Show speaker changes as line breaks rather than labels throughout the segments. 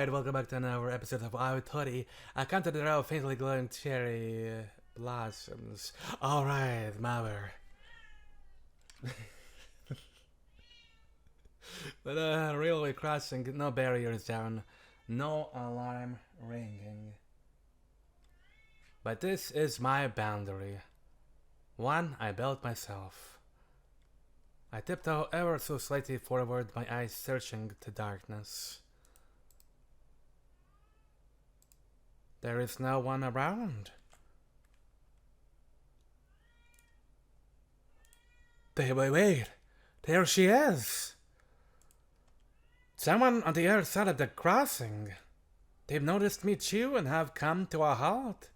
Alright, welcome back to another episode of Aoi Tori. I come to the row of faintly glowing cherry blossoms. Alright, mother. But railway crossing, no barriers down, no alarm ringing. But this is my boundary. One I built myself. I tiptoe ever so slightly forward, my eyes searching the darkness. There is no one around. Wait, there she is! Someone on the other side of the crossing. They've noticed me too and have come to a halt.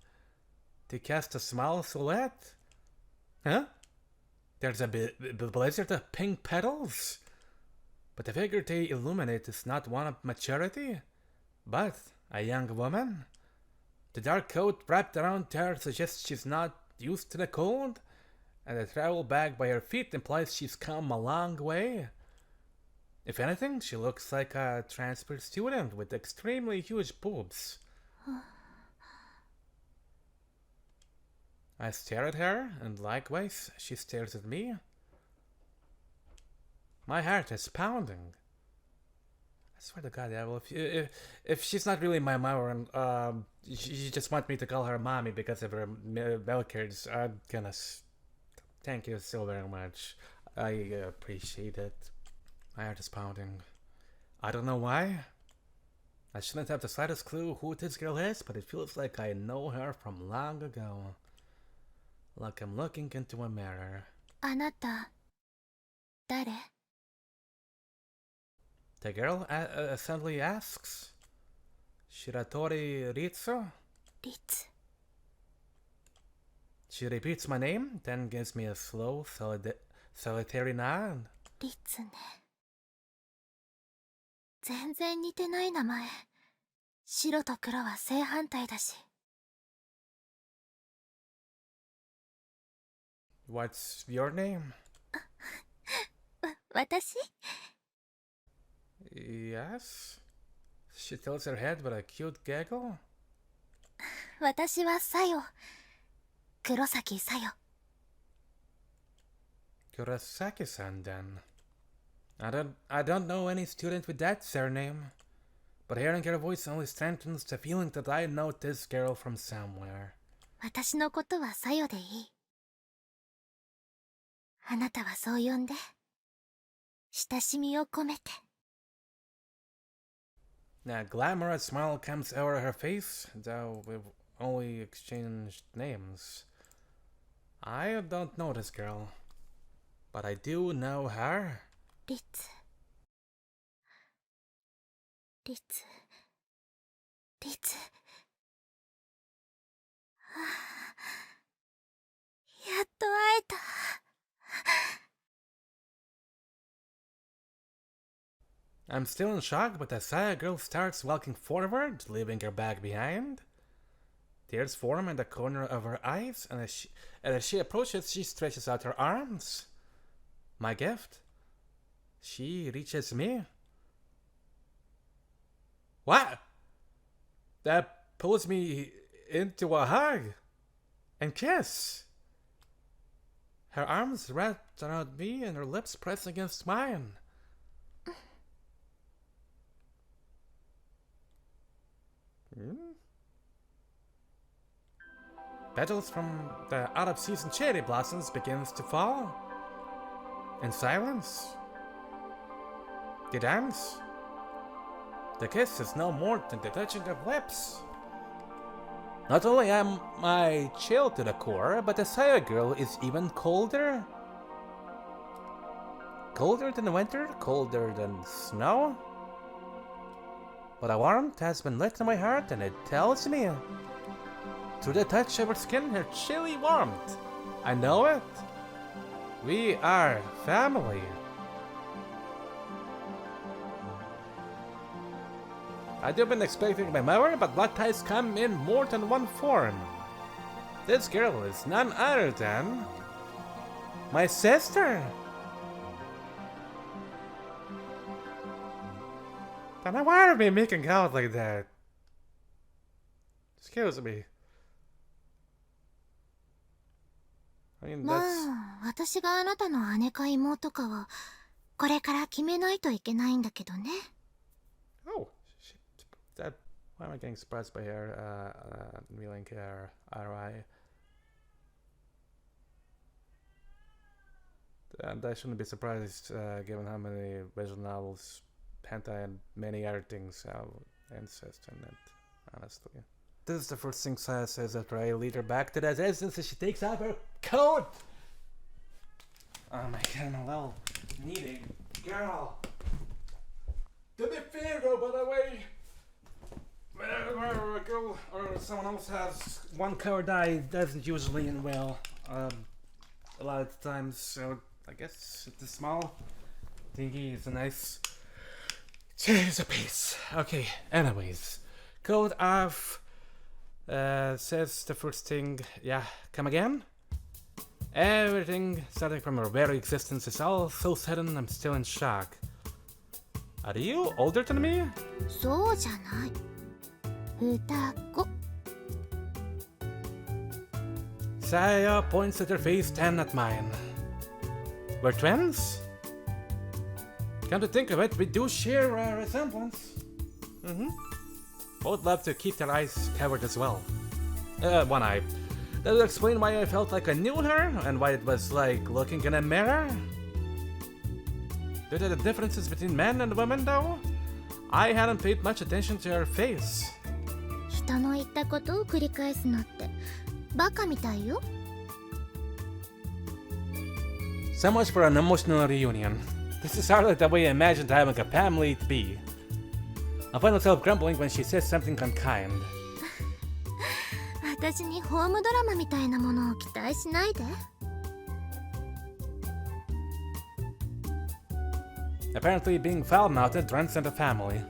They cast a small silhouette. Huh? There's a blizzard of pink petals. But the figure they illuminate is not one of maturity, but a young woman. The dark coat wrapped around her suggests she's not used to the cold, and the travel bag by her feet implies she's come a long way. If anything, she looks like a transfer student with extremely huge boobs. I stare at her, and likewise, she stares at me. My heart is pounding. I swear to God, Devil, if she's not really my mother and you just want me to call her mommy because of her milk cards, I'm gonna thank you so very much. I appreciate it. My heart is pounding. I don't know why. I shouldn't have the slightest clue who this girl is, but it feels like I know her from long ago. Like I'm looking into a mirror.
あなた、誰?
The girl suddenly asks, Shiratori Ritsu?
リツ。
She repeats my name, then gives me a slow, solitary nod.
リツね。全然似てない名前。白と黒は正反対だし。
What's your name?
私?
Yes? She tilts her head with a cute giggle.
私はサヨ。黒崎サヨ。
Kurosaki-san then. I don't know any student with that surname, but hearing her voice only strengthens the feeling that I know this girl from somewhere.
私のことはサヨでいい。あなたはそう呼んで。親しみを込めて。
A glamorous smile comes over her face, though we've only exchanged names. I don't know this girl, but I do know her.
リツ。リツ。リツ。はあ、やっと会えた。
I'm still in shock, but the Saya girl starts walking forward, leaving her bag behind. Tears form in the corner of her eyes, and as she approaches, she stretches out her arms. My gift. She reaches me. What? That pulls me into a hug and kiss. Her arms wrapped around me and her lips pressed against mine. Petals from the out-of-season cherry blossoms begins to fall. In silence. They dance. The kiss is no more than the touching of lips. Not only am I chill to the core, but the Saya girl is even colder. Colder than winter, colder than snow. But a warmth has been lit in my heart, and it tells me, through the touch of her skin, her chilly warmth, I know it. We are family. I'd been expecting my mother, but blood ties come in more than one form. This girl is none other than my sister. And why are we making out like that? Excuse me. I mean,
ま
that's...
あ私があなたの姉か妹かはこれから決めないといけないんだけどね。
Oh, shit. That... Why am I getting surprised by her? Reeling her Aoi. And I shouldn't be surprised, given how many visual novels, hentai, and many other things have incest in it, honestly. This is the first thing Saya says after I lead her back to that instance as she takes off her coat! Oh my god, I'm a little needy girl. To be fair though, by the way, whenever a girl or someone else has one covered eye, doesn't usually end well. A lot of times, so I guess the small thingy is a nice change of pace. Okay, anyways, code off. Says the first thing, yeah, come again? Everything, starting from her very existence, is all so sudden I'm still in shock. Are you older than me?
そうじゃない。双子。
Saya points at her face, then at mine. We're twins? Come to think of it, we do share a resemblance. Both love to keep their eyes covered as well. One eye. That will explain why I felt like I knew her, and why it was like looking in a mirror. Due to the differences between men and women, though, I hadn't paid much attention to her face.
人の言ったことを繰り返すのってバカみたいよ。
So much for an emotional reunion. This is hardly the way I imagined having a family to be. I find myself grumbling when she says something unkind.
私にホームドラマみたいなものを期待しないで。
Apparently being foul-mouthed runs in the family.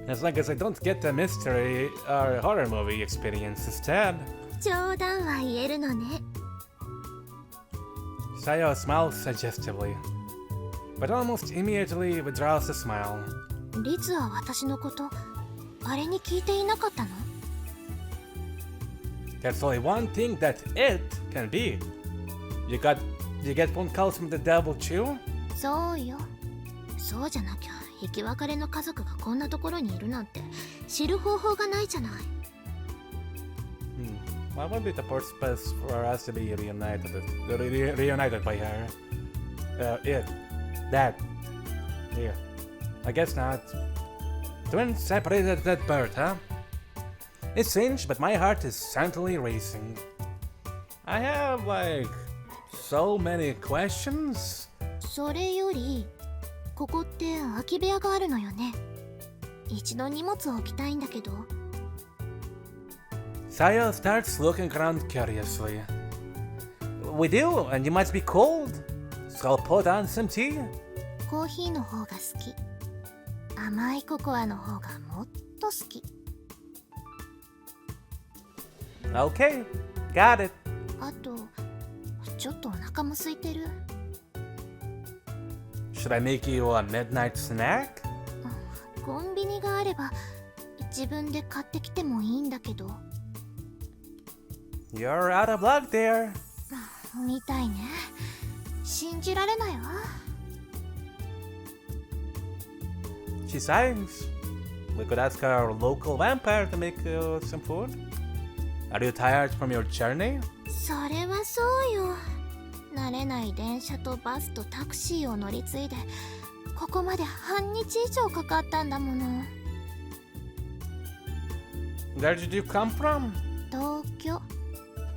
As long as I don't get the mystery or horror movie experience instead.
冗談は言えるのね。
Saya smiles suggestively, but almost immediately withdraws the smile.
リツは私のことあれに聞いていなかったの？
There's only one thing that it can be. You get phone calls from the devil too?
そうよ。そうじゃなきゃ生き別れの家族がこんなところにいるなんて知る方法がないじゃない。
What would be the purpose for us to be reunited by her? That. Yeah. I guess not. Twins separated at birth, huh? It's strange, but my heart is certainly racing. I have, like, so many questions.
それよりここって空き部屋があるのよね。一度荷物を置きたいんだけど。
Saya starts looking around curiously. We do, and you must be cold. So I'll put on some tea.
コーヒーの方が好き。甘いココアの方がもっと好き。
Okay, got it.
あとちょっとお腹も空いてる。
Should I make you a midnight snack?
コンビニがあれば自分で買ってきてもいいんだけど。
You're out of luck there.
みたいね。信じられないわ。
She sighs. We could ask our local vampire to make some food. Are you tired from your journey?
それはそうよ。慣れない電車とバスとタクシーを乗り継いでここまで半日以上かかったんだもの。
Where did you come from?
東京。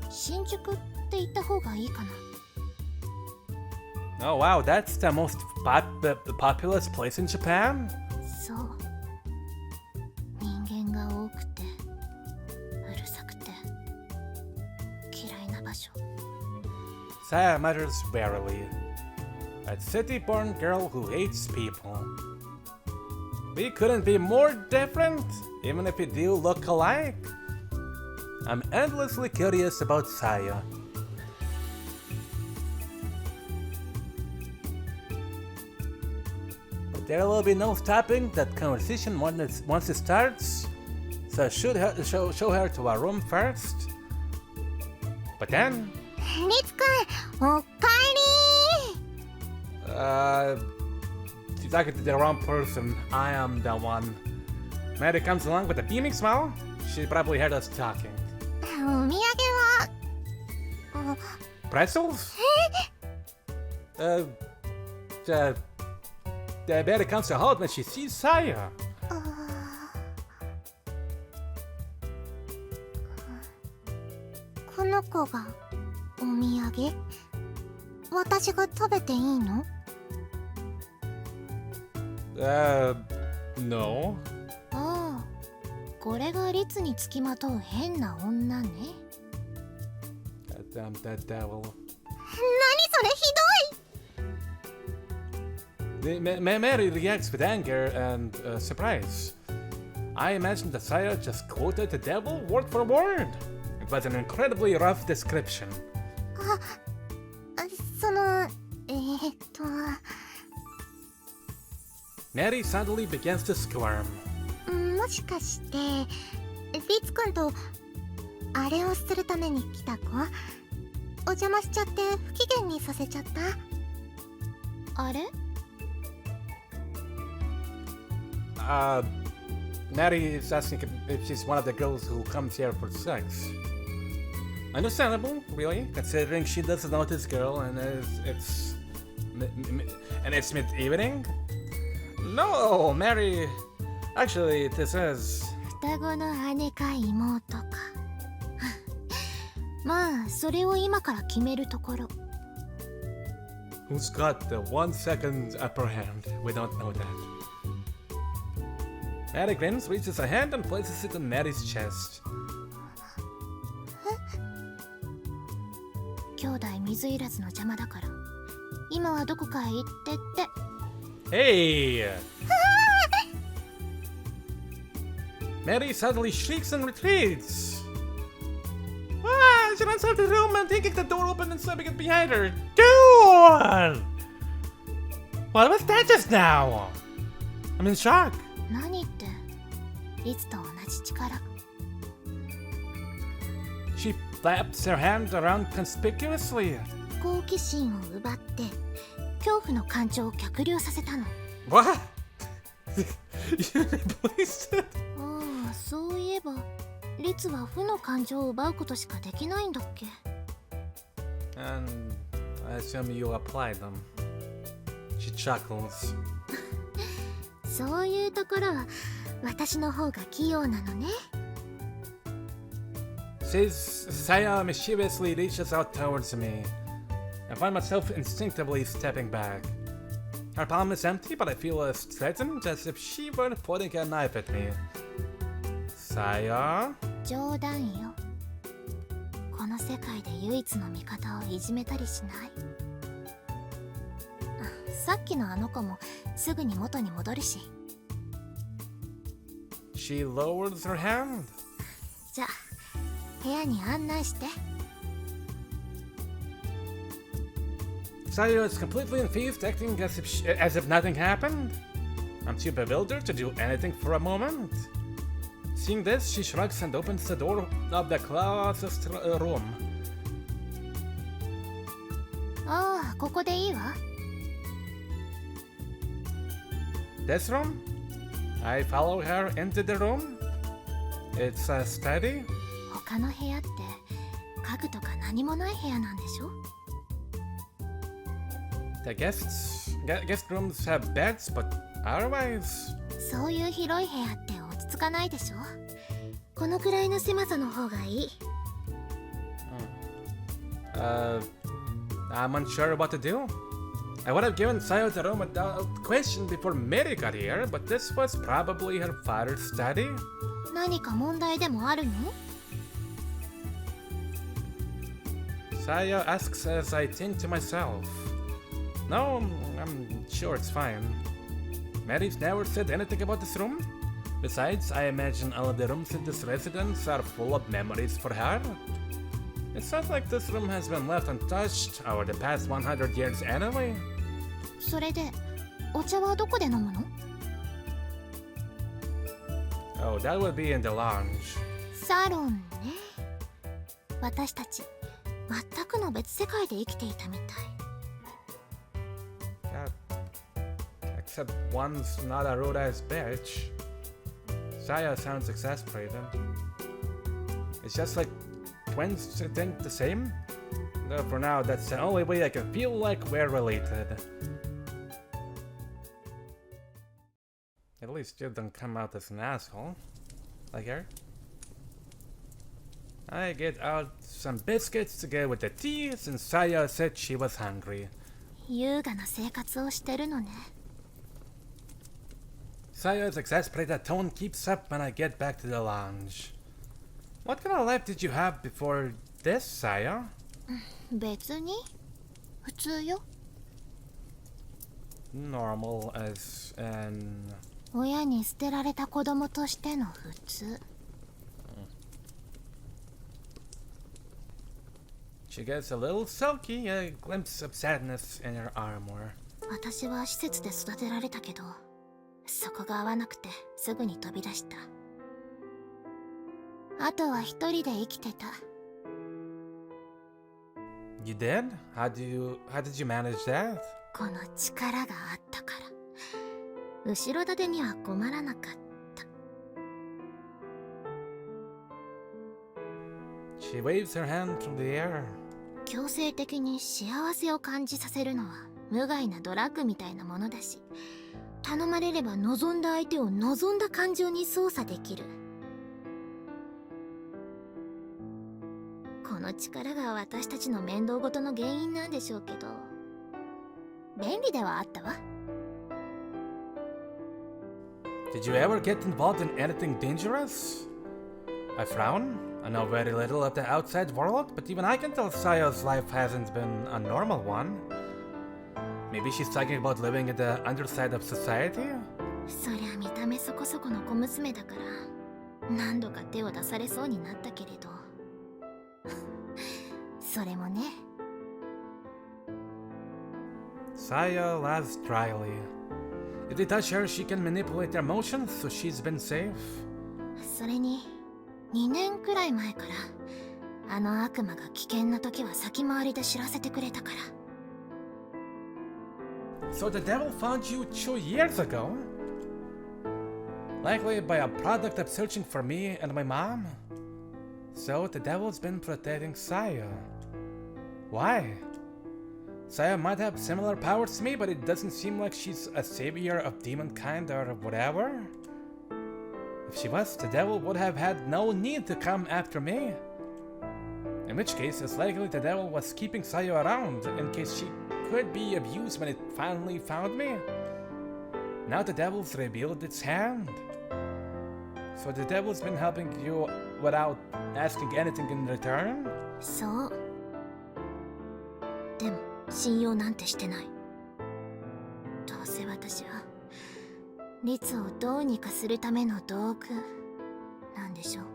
新宿って言った方がいいかな。
Oh wow, that's the most populous place in Japan?
そう。人間が多くてうるさくて嫌いな場所。
Saya mutters warily. A city-born girl who hates people. We couldn't be more different, even if we do look alike. I'm endlessly curious about Saya. But There will be no stopping that conversation once it starts. So I should show her to our room first. But then...
リツくん、おかえり。
She's talking to the wrong person. I am the one. Mary comes along with a beaming smile. She probably heard us talking.
お土産は
Pretzels? Mary comes to halt when she sees Saya.
この子がお土産？私が食べていいの？
No.
ああ、これがリツにつきまとう変な女ね。
Damn that devil.
何それひどい。
Mary reacts with anger and surprise. I imagine that Saya just quoted the devil word for word. It was an incredibly rough description.
その
Mary suddenly begins to squirm.
もしかしてリツくんとあれをするために来た子？お邪魔しちゃって不機嫌にさせちゃった？あれ
？Mary is asking if she's one of the girls who comes here for sex. Understandable, really, considering she doesn't know this girl and it's mid-evening. No, Mary. Actually, this is.
双子の姉か妹か。まあ、それを今から決めるところ。
Who's got the 1 second upper hand? We don't know that. Mary grins, reaches a hand and places it on Mary's chest.
兄弟水入らずの邪魔だから。今はどこかへ行ってって。
Hey! Mary suddenly shrieks and retreats. Ah! She runs out of the room and taking the door open and slamming it behind her. Dude! What was that just now? I'm in shock.
何ってリツと同じ力。
She flaps her hand around conspicuously.
好奇心を奪って恐怖の感情を逆流させたの。
What? You replaced it?
ああ、そういえばリツは負の感情を奪うことしかできないんだっけ？
And I assume you applied them. She chuckles.
そういうところは私の方が器用なのね。
Saya mischievously reaches out towards me. I find myself instinctively stepping back. Her palm is empty, but I feel as threatened as if she were pointing a knife at me. Saya?
冗談よ。この世界で唯一の味方をいじめたりしない。さっきのあの子もすぐに元に戻るし。
She lowers her hand.
じゃあ部屋に案内して。
Saya is completely enfeebled, acting as if nothing happened. I'm too bewildered to do anything for a moment. Seeing this, she shrugs and opens the door of the closest room.
ああ、ここでいいわ。
This room? I follow her into the room. It's a study.
他の部屋って家具とか何もない部屋なんでしょ？
The guest rooms have beds, but otherwise.
そういう広い部屋って落ち着かないでしょ？このくらいの狭さの方がいい。
I'm unsure what to do. I would have given Saya the room without question before Mary got here, but this was probably her father's study.
何か問題でもあるの？
Saya asks as I think to myself. No, I'm sure it's fine. Mary's never said anything about this room. Besides, I imagine all of the rooms in this residence are full of memories for her. It's not like this room has been left untouched over the past 100 years anyway.
それでお茶はどこで飲むの？
Oh, that would be in the lounge.
サロンね。私たち全くの別世界で生きていたみたい。
Yeah. Except one's not a rude ass bitch. Saya sounds exasperated. It's just like twins think the same? Though for now, that's the only way I can feel like we're related. At least you don't come out as an asshole. Like her. I get out some biscuits to go with the tea since Saya said she was hungry.
優雅な生活をしてるのね。
Saya's exasperated tone keeps up when I get back to the lounge. What kind of life did you have before this, Saya?
別に普通よ。
Normal as in...
親に捨てられた子供としての普通。
She gets a little sulky, a glimpse of sadness in her armor.
私は施設で育てられたけど、そこが合わなくてすぐに飛び出した。あとは一人で生きてた。
You did? How did you manage that?
この力があったから、後ろ盾には困らなかった。
She waves her hand through the air.
強制的に幸せを感じさせるのは無害なドラッグみたいなものだし、頼まれれば望んだ相手を望んだ感情に操作できる。この力が私たちの面倒事の原因なんでしょうけど、便利ではあったわ。
Did you ever get involved in anything dangerous? I frown. I know very little of the outside world, but even I can tell Saya's life hasn't been a normal one. Maybe she's talking about living in the underside of society?
そりゃ見た目そこそこの小娘だから何度か手を出されそうになったけれどそれもね。
Saya laughs dryly. If they touch her, she can manipulate their emotions, so she's been safe.
それに2年くらい前からあの悪魔が危険な時は先回りで知らせてくれたから。
So the devil found you 2 years ago? Likely by a product of searching for me and my mom? So the devil's been protecting Saya. Why? Saya might have similar powers to me, but it doesn't seem like she's a savior of demonkind or whatever. If she was, the devil would have had no need to come after me. In which case, it's likely the devil was keeping Saya around in case she could be abused when it finally found me. Now the devil's revealed its hand. So the devil's been helping you without asking anything in return?
そう。でも信用なんてしてない。どうせ私はリツをどうにかするための道具なんでしょう。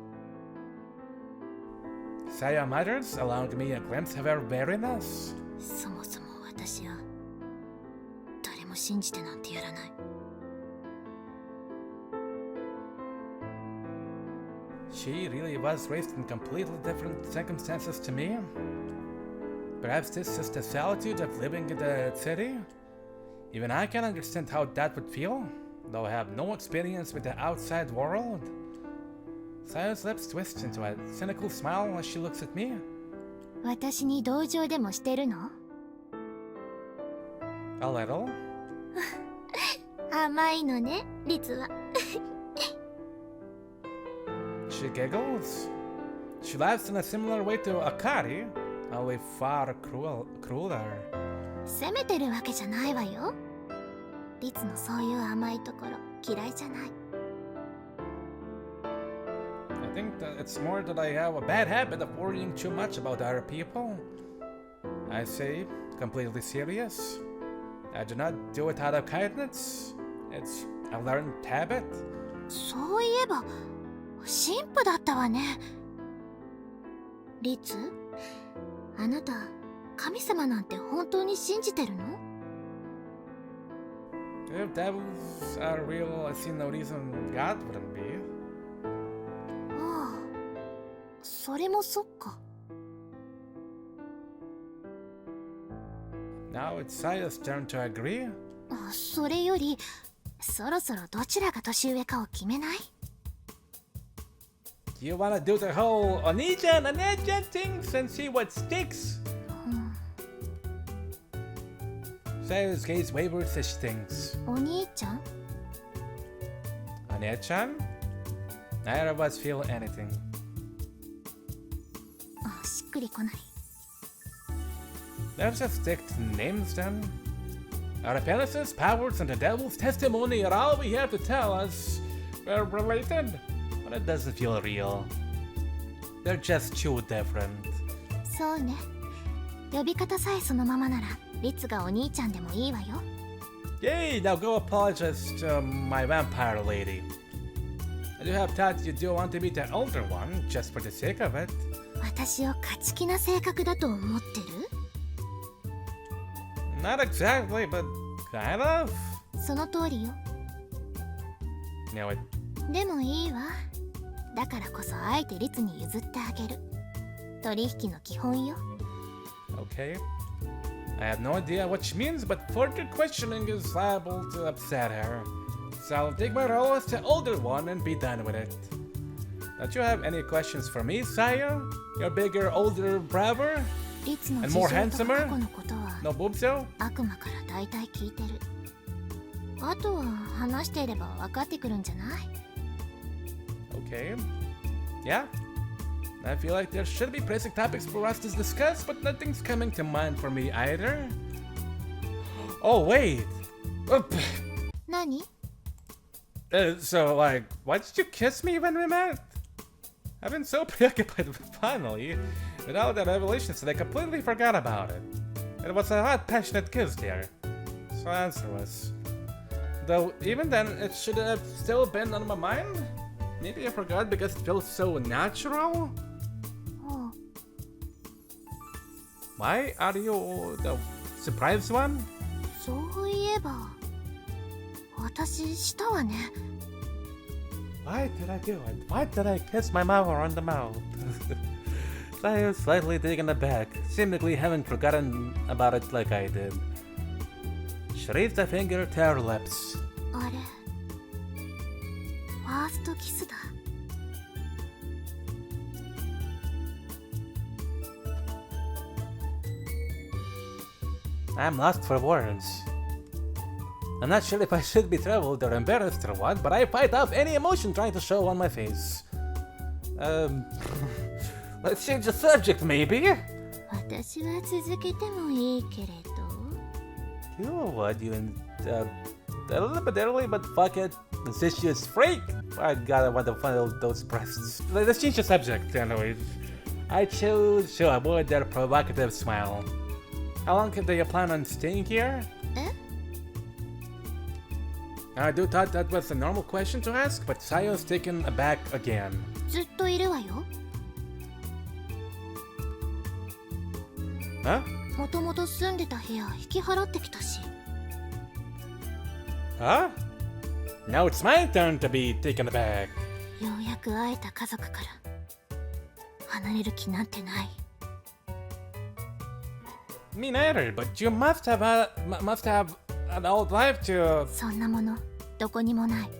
Saya mutters, allowing me a glimpse of her wariness.
そもそも私は誰も信じてなんてやらない。
She really was raised in completely different circumstances to me. Perhaps this is the solitude of living in the city? Even I can understand how that would feel, though I have no experience with the outside world. Saya's lips twist into a cynical smile as she looks at me.
私に同情でもしてるの？
A little.
甘いのね、リツは。
She giggles. She laughs in a similar way to Akari, only far crueler.
責めてるわけじゃないわよ。リツのそういう甘いところ嫌いじゃない。
I think that it's more that I have a bad habit of worrying too much about other people. I say, completely serious. I do not do it out of kindness. It's a learned habit.
そういえば神父だったわね。リツ、あなた神様なんて本当に信じてるの？
If devils are real, I see no reason God wouldn't be.
ああ、それもそっか。
Now it's Saya's turn to agree.
それより、そろそろどちらが年上かを決めない？
You wanna do the whole Onijin and Nejin things and see what sticks? Saya's gaze wavers as she thinks.
お兄ちゃん？
Onechan? Neither of us feel anything.
しっくりこない。
Let's just stick to names then. Our appearances, powers, and the devil's testimony are all we have to tell us. We're related, but it doesn't feel real. They're just too different.
そうね。呼び方さえそのままなら、リツがお兄ちゃんでもいいわよ。
Yay! Now go apologize to my vampire lady. I do have thought you do want to be the older one, just for the sake of it.
私を勝ち気な性格だと思ってる？
Not exactly, but kind of.
その通りよ。
Knew it.
でもいいわ。だからこそあえてリツに譲ってあげる。取引の基本よ。
Okay. I have no idea what she means, but further questioning is liable to upset her. So I'll take my role as the older one and be done with it. Don't you have any questions for me, Saya? Your bigger, older brother?
リツの
And
事
more
情と
handsomer?
過去のことは
No boobso?
悪魔から大体聞いてる。あとは話していれば分かってくるんじゃない？
Okay. Yeah. I feel like there should be basic topics for us to discuss, but nothing's coming to mind for me either. Oh, wait.
何？
So, like, why did you kiss me when we met? I've been so preoccupied with finally, with all the revelations that I completely forgot about it. It was a hot, passionate kiss there. So answer us. Though, even then, it should have still been on my mind? Maybe I forgot because it feels so natural?
ああ、
Why are you the surprised one?
そういえば私したわね。
Why did I do it? Why did I kiss my mother on the mouth? I was slightly taken aback, seemingly having forgotten about it like I did. She raised a finger to her lips.
あれ、ファーストキスだ。
I'm lost for words. I'm not sure if I should be troubled or embarrassed or what, but I fight off any emotion trying to show on my face. Let's change the subject, maybe?
私は続けてもいいけれど。
You what? You a little bit early, but fuck it. Incestuous freak! I gotta want to find those breasts. Let's change the subject, anyways. I choose to avoid their provocative smile. How long do you plan on staying here?
え？
I do thought that was a normal question to ask, but Sayo's taken aback again.
ずっといるわよ。
Huh?
もともと住んでた部屋引き払ってきたし。
Huh? Now it's my turn to be taken aback.
ようやく会えた家族から離れる気なんてない。
Me neither, but you must have an old life to.
そんなものどこにもない。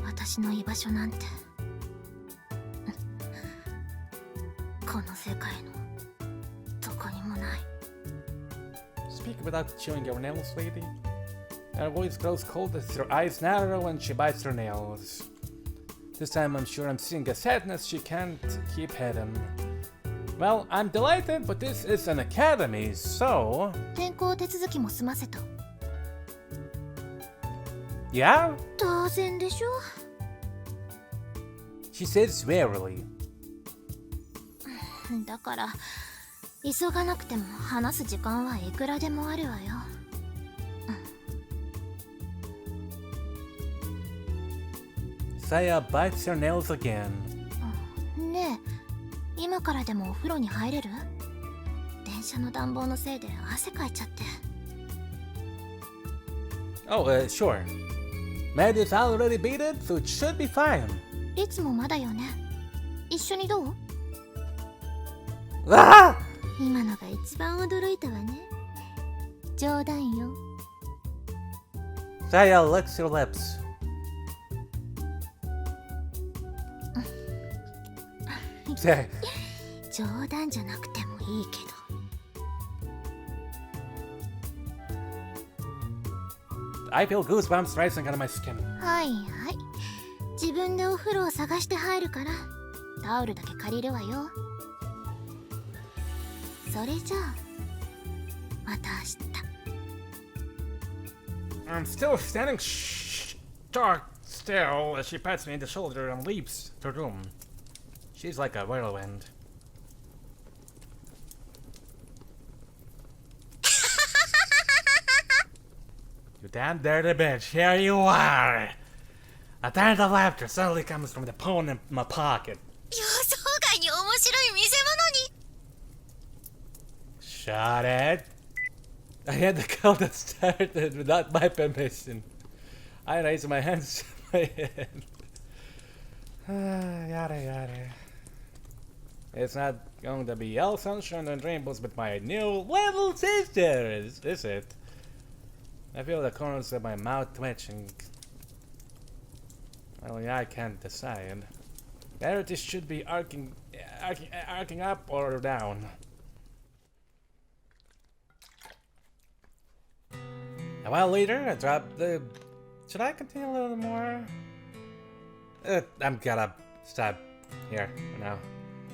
私の居場所なんてこの世界のどこにもない。
Speak without chewing your nails, lady. Her voice grows cold as her eyes narrow and she bites her nails. This time I'm sure I'm seeing a sadness she can't keep hidden. Well, I'm delighted, but this is an academy, so...
転校手続きも済ませた。
Yeah?
当然でしょ。
She says wearily.
だから急がなくても話す時間はいくらでもあるわよ。
Saya bites her nails again.
ねえ、今からでもお風呂に入れる？電車の暖房のせいで汗かいちゃって。
Oh, sure. Med is already beaten, so it should be fine.
律もまだよね。一緒にどう？
Ah!
今のが一番驚いたわね。冗談よ。
Saya licks your lips.
冗談じゃなくてもいいけど。
I feel goosebumps rising out of my skin.
はいはい。自分でお風呂を探して入るからタオルだけ借りるわよ。それじゃあまた明日。
I'm still standing stark still as she pats me in the shoulder and leaves the room. She's like a whirlwind. You damn dirty bitch, here you are! A thunderous of laughter suddenly comes from the phone in my pocket.
予想外に面白い見せ物に。
Shut it! I had the call that started without my permission. I raised my hands to my head. Yada yada. It's not going to be all sunshine and rainbows with my new little sisters, is it? I feel the corners of my mouth twitching. Well, yeah, I can't decide. Whether this should be arcing up or down. A while later, I dropped the... Should I continue a little more? I'm gonna stop here for now.